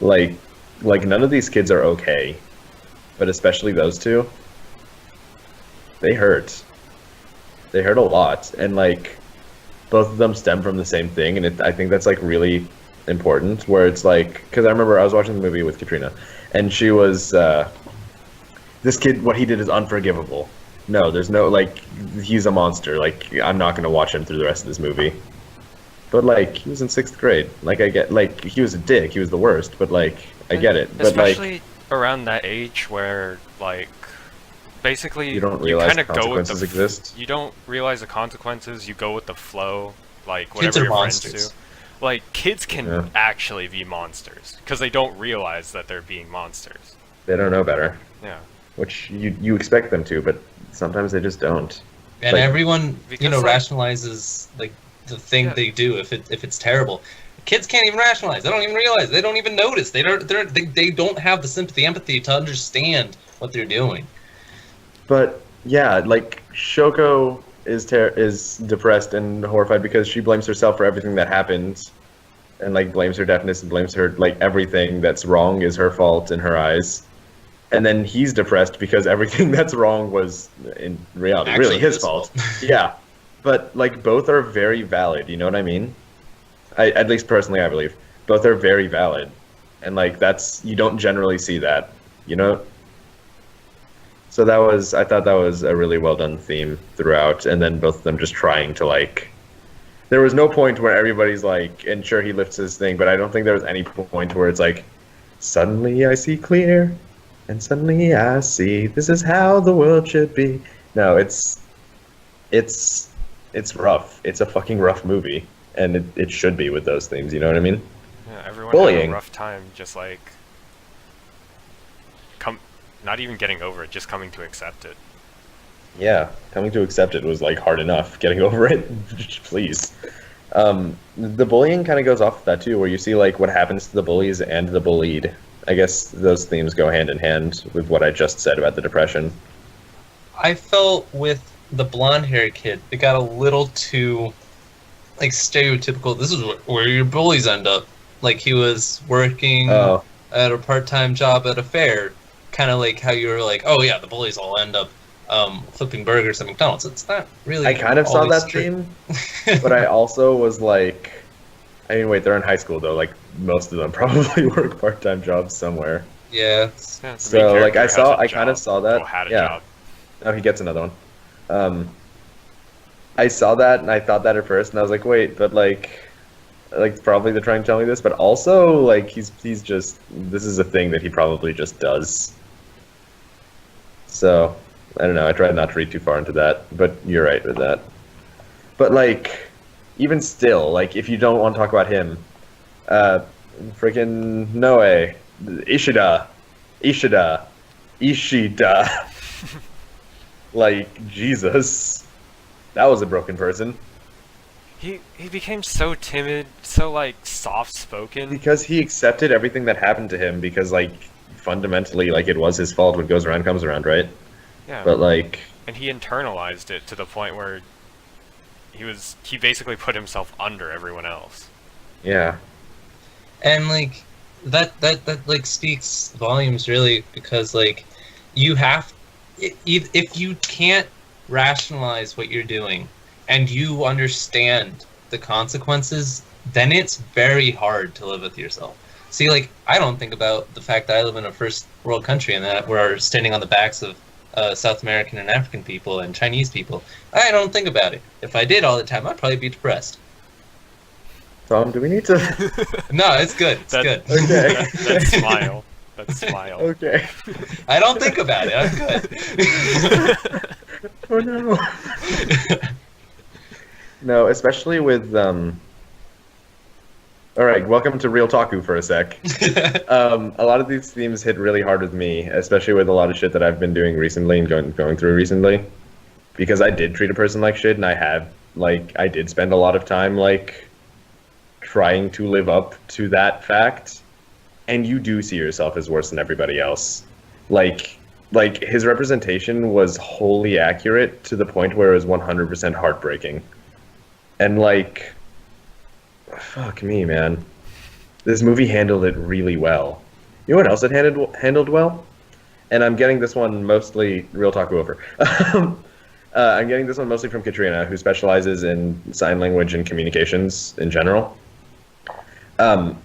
Like none of these kids are okay, but especially those two. They hurt. They hurt a lot, and like both of them stem from the same thing, and I think that's like really important. Where it's like, because I remember I was watching the movie with Katrina, and she was this kid, what he did is unforgivable. No, there's no, like, he's a monster. Like, I'm not going to watch him through the rest of this movie. But, like, he was in 6th grade. Like, I get, like, he was a dick. He was the worst. But, like, I get it. But, Especially like, around that age where, like, basically you don't realize kind of go with consequences exist. You don't realize the consequences. You go with the flow, like Kids whatever are your friends monsters. do. Like kids can Yeah. actually be monsters because they don't realize that they're being monsters. They don't know better. Yeah. Which you expect them to, but sometimes they just don't. And Like- everyone, Because, like- rationalizes like the thing Yeah. they do if it's terrible. Kids can't even rationalize. They don't even realize. They don't even notice. They don't have the sympathy, empathy to understand what they're doing. But yeah, like Shoko is depressed and horrified because she blames herself for everything that happens, and like blames her deafness and blames her like everything that's wrong is her fault in her eyes. And then he's depressed because everything that's wrong was in reality Actually really his his fault. fault. Yeah, but like both are very valid. You know what I mean? At least personally, I believe both are very valid, and like that's you don't generally see that. You know. So I thought that was a really well done theme throughout, and then both of them just trying to like. There was no point where everybody's like, and sure he lifts his thing, but I don't think there was any point where it's like, suddenly I see clear, and suddenly I see this is how the world should be. No, it's rough. It's a fucking rough movie, and it should be with those themes. You know what I mean? Yeah. Everyone had Bullying. a rough time, just like not even getting over it, just coming to accept it. Yeah, coming to accept it was like hard enough. Getting over it, please. The bullying kind of goes off of that too, where you see like what happens to the bullies and the bullied. I guess those themes go hand in hand with what I just said about the depression. I felt with the blonde-haired kid, it got a little too like stereotypical. This is where your bullies end up. Like he was working Oh, at a part-time job at a fair, kind of like how you were like, oh yeah, the bullies all end up flipping burgers at McDonald's. It's not really. I kind of saw always that true. theme, but I also was like, I mean, wait, they're in high school though. Like most of them probably work part-time jobs somewhere. Yeah. Yeah, the main So like character has a I kind of job, saw that. well, had a Yeah. job. Oh, he gets another one. I saw that and I thought that at first, and I was like, wait, but like probably they're trying to tell me this, but also like he's just this is a thing that he probably just does. So I don't know. I tried not to read too far into that, but you're right with that. But like, even still, like if you don't want to talk about him, freaking Noe, Ishida. Like, Jesus. That was a broken person. He became so timid, so like soft spoken. Because he accepted everything that happened to him because, like, fundamentally, like, it was his fault. What goes around comes around, right? Yeah. But, like... And he internalized it to the point where he basically put himself under everyone else. Yeah. And like that like speaks volumes really, because like you have if you can't rationalize what you're doing and you understand the consequences, then it's very hard to live with yourself. See, like I don't think about the fact that I live in a first world country and that we're standing on the backs of South American and African people and Chinese people. I don't think about it. If I did all the time, I'd probably be depressed. Tom, do we need to... No, it's good. It's That- good. Okay. That smile. That smile. Okay. I don't think about it. I'm good. Oh, no. No, especially with... Alright, welcome to Real Taku for a sec. A lot of these themes hit really hard with me, especially with a lot of shit that I've been doing recently and going through recently. Because I did treat a person like shit, and I did spend a lot of time, like, trying to live up to that fact. And you do see yourself as worse than everybody else. Like his representation was wholly accurate to the point where it was 100% heartbreaking. And, like... Fuck me, man. This movie handled it really well. You know what else it handled well? And I'm getting this one mostly Real Taku over. I'm getting this one mostly from Katrina, who specializes in sign language and communications in general. The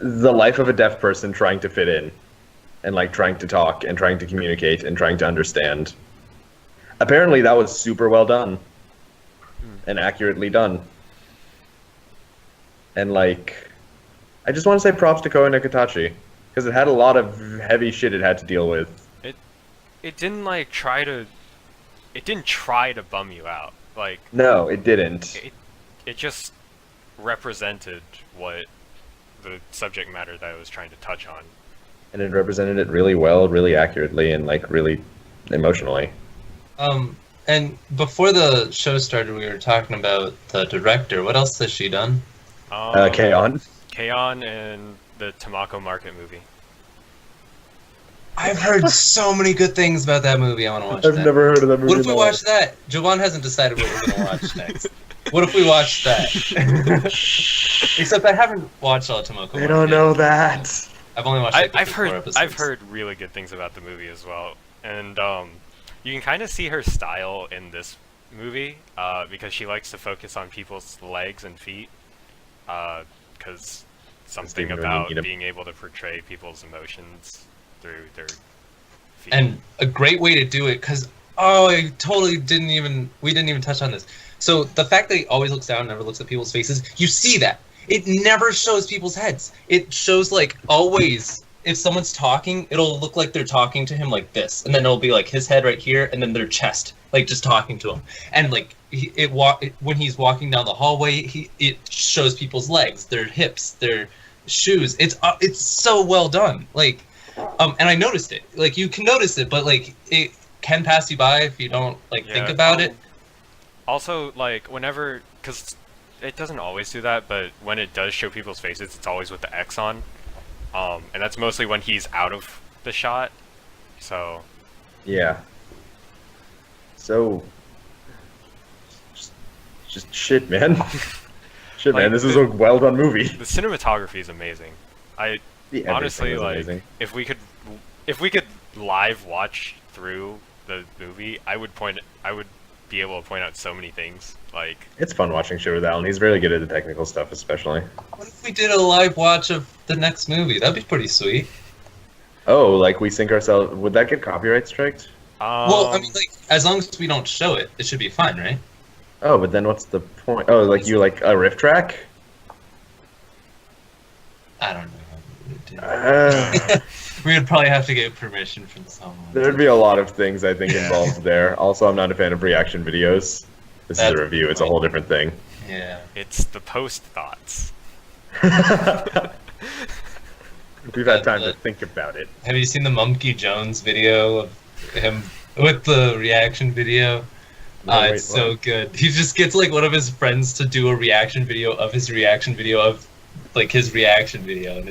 life of a deaf person trying to fit in. and like trying to talk and trying to communicate and trying to understand. Apparently, that was super well done and accurately done. And like, I just want to say props to Koen and Katachi because it had a lot of heavy shit it had to deal with. It didn't like try to. It didn't try to bum you out. Like No, it didn't. it just represented what the subject matter that I was trying to touch on. And it represented it really well, really accurately, and like really emotionally. And before the show started, we were talking about the director. What else has she done? K-On! K-On! And the Tamako Market movie. I've heard so many good things about that movie. I want to watch that. I've never heard of that movie. What if we watch that? Jovan hasn't decided what we're going to watch next. What if we watch that? Except I haven't watched all of Tamako Market. I don't know that. I've only watched like the I've first 4 heard episodes. I've heard really good things about the movie as well, and you can kind of see her style in this movie because she likes to focus on people's legs and feet, because something Steven about really being able to portray people's emotions through their feet. And a great way to do it, because I totally didn't even touch on this. So the fact that he always looks down and never looks at people's faces, you see that. It never shows people's heads. It shows like always, if someone's talking, it'll look like they're talking to him like this, and then it'll be like his head right here, and then their chest, like just talking to him. And like when he's walking down the hallway, it shows people's legs, their hips, their shoes. It's so well done. Like, and I noticed it. Like you can notice it, but like it can pass you by if you don't like think about it. Also, like whenever, because it doesn't always do that, but when it does show people's faces, it's always with the X on. And that's mostly when he's out of the shot. So Yeah. So just shit, man. Shit, Like, man. This is a well done movie. the cinematography is amazing. Honestly, Everything is like amazing. if we could live watch through the movie, I would be able to point out so many things. Like It's fun watching shit with Allan. He's really good at the technical stuff, especially. What if we did a live watch of the next movie? That'd be pretty sweet. Oh, like we sync ourselves. Would that get copyright striked? Well, I mean, like, as long as we don't show it, it should be fine, right? Oh, but then what's the point? Oh, like you like a riff track? I don't know how we would do that. We would probably have to get permission from someone. There'd be a lot of things I think involved there. Also, I'm not a fan of reaction videos. This is That's a review. It's a whole different thing. Yeah. it's the post thoughts. We've had time to think about it. Have you seen the Monkey Jones video of him with the reaction video? No, wait, It's so good. He just gets like one of his friends to do a reaction video of his reaction video of like his reaction video, and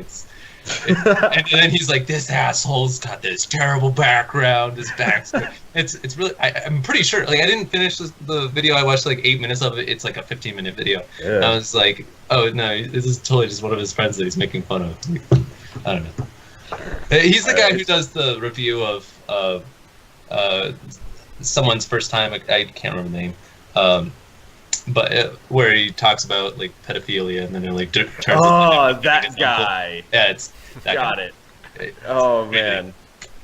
and then he's like, "This asshole's got this terrible background. His backstory." It's really. I'm pretty sure. Like I didn't finish the video. I watched like 8 minutes of it. It's like a 15-minute video. Yeah. And I was like, "Oh no, this is totally just one of his friends that he's making fun of." Like, I don't know. He's the guy who does the review of someone's first time. I can't remember the name. But where he talks about like pedophilia, and then it like turns. Oh, into that uncle. guy. Yeah, it's that Got guy. it. Oh man.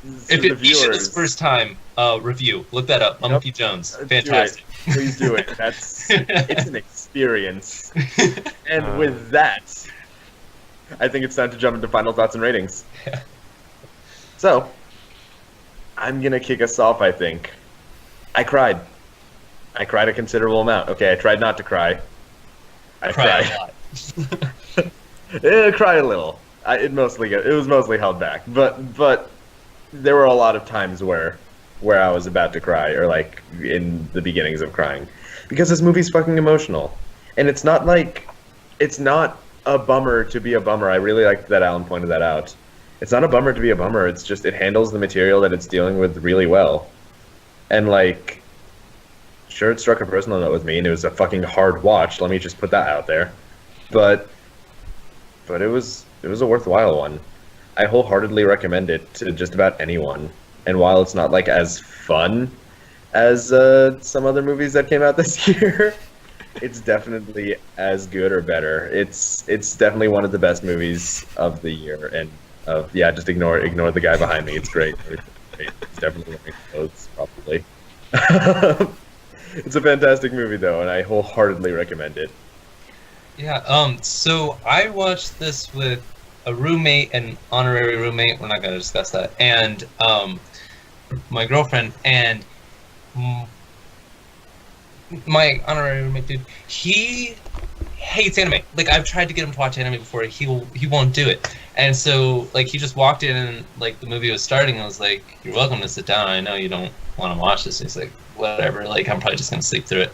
So If the it isn't his first time review, look that up. Monkey Jones, fantastic. Please do it. It's an experience. And with that, I think it's time to jump into final thoughts and ratings. Yeah. So, I'm gonna kick us off. I think I cried. I cried a considerable amount. Okay, I tried not to cry. I Cry cried. a lot. I cried a little. It was mostly held back, but there were a lot of times where I was about to cry, or like in the beginnings of crying, because this movie's fucking emotional, and it's not a bummer to be a bummer. I really liked that Allan pointed that out. It's not a bummer to be a bummer. It's just it handles the material that it's dealing with really well, and like. Sure, it struck a personal note with me, and it was a fucking hard watch. Let me just put that out there, but it was a worthwhile one. I wholeheartedly recommend it to just about anyone. And while it's not like as fun as some other movies that came out this year, it's definitely as good or better. It's definitely one of the best movies of the year, and Yeah, just ignore the guy behind me. It's great. It's great. He's definitely wearing clothes, probably. It's a fantastic movie, though, and I wholeheartedly recommend it. Yeah. So I watched this with a roommate, an honorary roommate. We're not gonna discuss that. And my girlfriend and my honorary roommate, dude. He hates anime. Like I've tried to get him to watch anime before. He won't do it. And so like he just walked in and like the movie was starting. And I was like, "You're welcome to sit down. I know you don't want to watch this." And he's like, "Whatever. Like I'm probably just gonna sleep through it."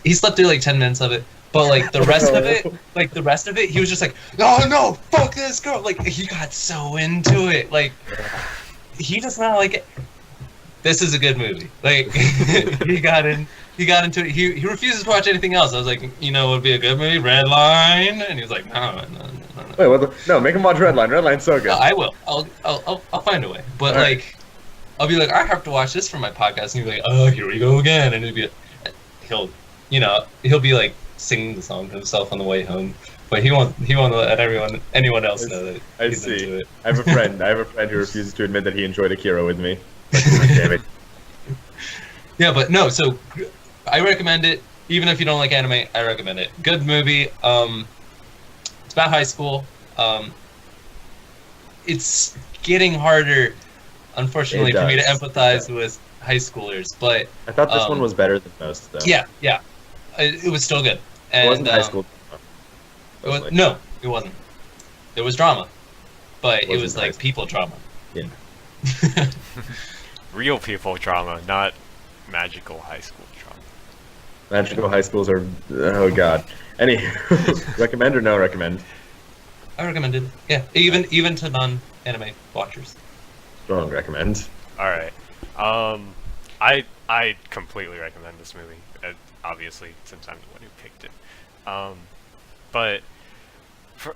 He slept through like 10 minutes of it. But like the rest of it, he was just like, "Oh no, fuck this girl!" Like he got so into it. Like he does not like it. This is a good movie. Like he got into it. He refuses to watch anything else. I was like, you know, what would be a good movie? Red Line. And he was like, no. Wait, what? No, make him watch Red Line. Red Line's so good. I will. I'll find a way. But All like, right. I'll be like, I have to watch this for my podcast, and he'll be like, oh, here we go again, and he'll be like singing the song to himself on the way home. But he won't let anyone else know that he's into it. I have a friend who refuses to admit that he enjoyed Akira with me. Damn it. Yeah, but no. So I recommend it. Even if you don't like anime, I recommend it. Good movie. It's about high school. It's getting harder, unfortunately, for me to empathize with high schoolers. But I thought this one was better than most, though. Yeah. It was still good. And, It wasn't high school. No, it wasn't. There was drama, but it was Wasn't like high people drama. Yeah. Real people drama, not magical high school drama. Magical high schools are. Oh god. Recommend or no recommend? I recommend it. Yeah, even to non-anime watchers. Strong recommend. All right. I completely recommend this movie. Obviously, since I'm the one who picked it. But for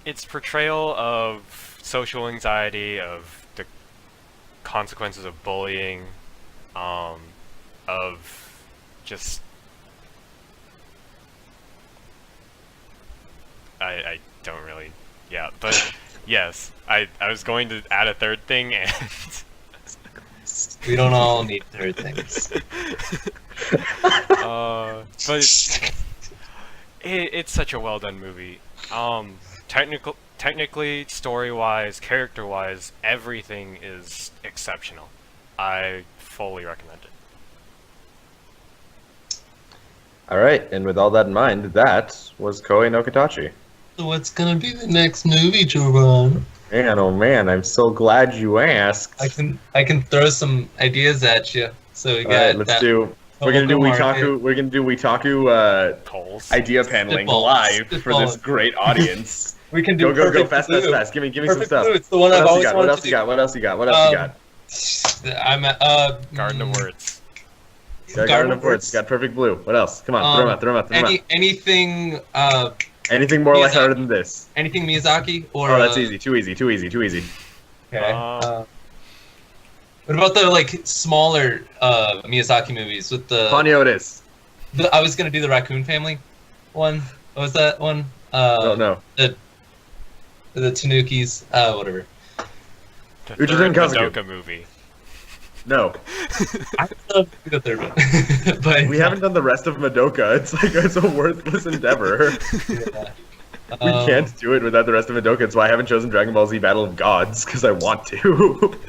its portrayal of social anxiety, of the consequences of bullying, of just I don't really, yeah, but yes, I was going to add a third thing, and We don't all need third things. but it's such a well done movie. Technically, story wise, character wise, everything is exceptional. I fully recommend it. All right, and with all that in mind, that was Koei no Katachi. So what's gonna be the next movie, Jovan? Man, oh man, I'm so glad you asked. I can throw some ideas at you. So we All got right, let's do. We're gonna do Market. WeTaku. We're gonna do WeTaku Polls. idea paneling Spitballs. live for this Spitballs. great audience. We can do Go, Perfect fast, Blue. fast. Give me some Perfect stuff. Blue, it's the one What I've else always you got? wanted What else to you do. got? What else you got? What else you got? I'm at Garden of Words. Garden of Words. Got Perfect Blue. What else? Come on, throw them out. Anything Anything more Miyazaki. lighthearted than this? anything Miyazaki or Oh, that's easy. Too easy. Okay. What about the like smaller Miyazaki movies with the Ponyo it is. I was gonna do the Raccoon Family one. What was that one? No. The Tanukis. Whatever. The Uchizen third Kazuki. Madoka movie. No. I love the third one, but We haven't done the rest of Madoka. It's a worthless endeavor. Yeah. We can't do it without the rest of Madoka. It's why I haven't chosen Dragon Ball Z Battle of Gods, because I want to.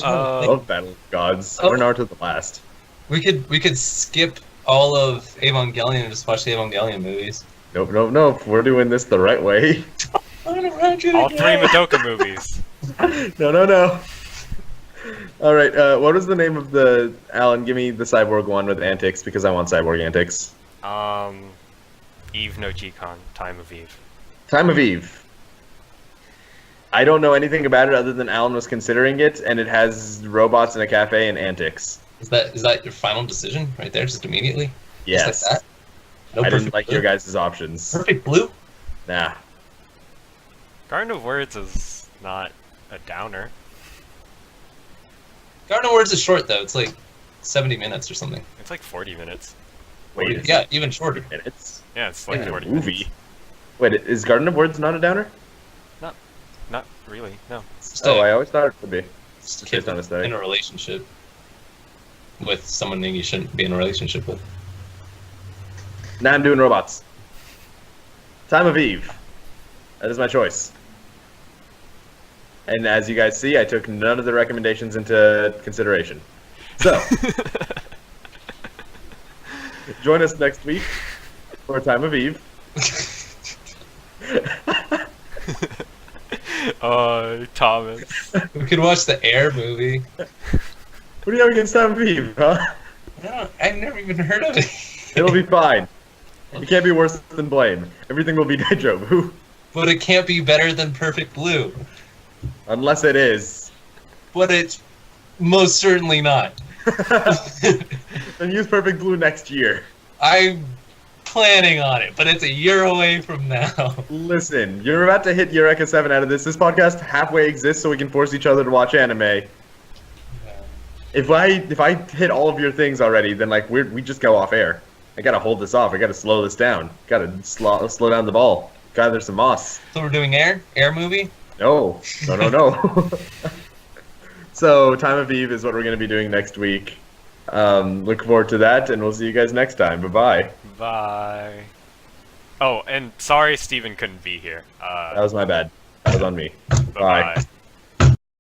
I love Battle of Gods. Oh. Or Naruto the Last. We could skip all of Evangelion and just watch the Evangelion movies. Nope. We're doing this the right way. All three Madoka movies. No. All right. What was the name of the Allan? Give me the cyborg one with antics because I want cyborg antics. Eve no Jikon, Time of Eve. Time of Eve. I don't know anything about it other than Allan was considering it, and it has robots in a cafe and antics. Is that your final decision right there, just immediately? Yes. Just like that? No I didn't Perfect like Blue? your guys' options. Perfect Blue? Nah. Garden of Words is not a downer. Garden of Words is short though. It's like 70 minutes or something. It's like 40 minutes. Wait. Yeah, even shorter. Minutes? Yeah, it's like Like a 40 movie. minutes. Wait, is Garden of Words not a downer? Not really. No. Oh, I always thought it would be. Just Just kid based on aesthetic. in a relationship with someone that you shouldn't be in a relationship with. Now I'm doing robots. Time of Eve. That is my choice. And as you guys see, I took none of the recommendations into consideration. So, join us next week for Time of Eve. Thomas. We could watch the Air movie. What do you have against Time of Eve, huh? I've never even heard of it. It'll be fine. It can't be worse than Blame. Everything will be deja vu. But it can't be better than Perfect Blue. Unless it is. But it's most certainly not. Then use Perfect Blue next year. I'm planning on it, but it's a year away from now. Listen, you're about to hit Eureka 7 out of this. This podcast halfway exists so we can force each other to watch anime. If I hit all of your things already, then like we just go off air. I gotta hold this off. I gotta slow this down. Gotta slow down the ball. Gather some moss. So we're doing Air movie? No. So Time of Eve is what we're gonna be doing next week. Look forward to that, and we'll see you guys next time. Bye-bye. Bye. Oh, and sorry Steven couldn't be here. That was my bad. That was on me. Bye-bye. Bye.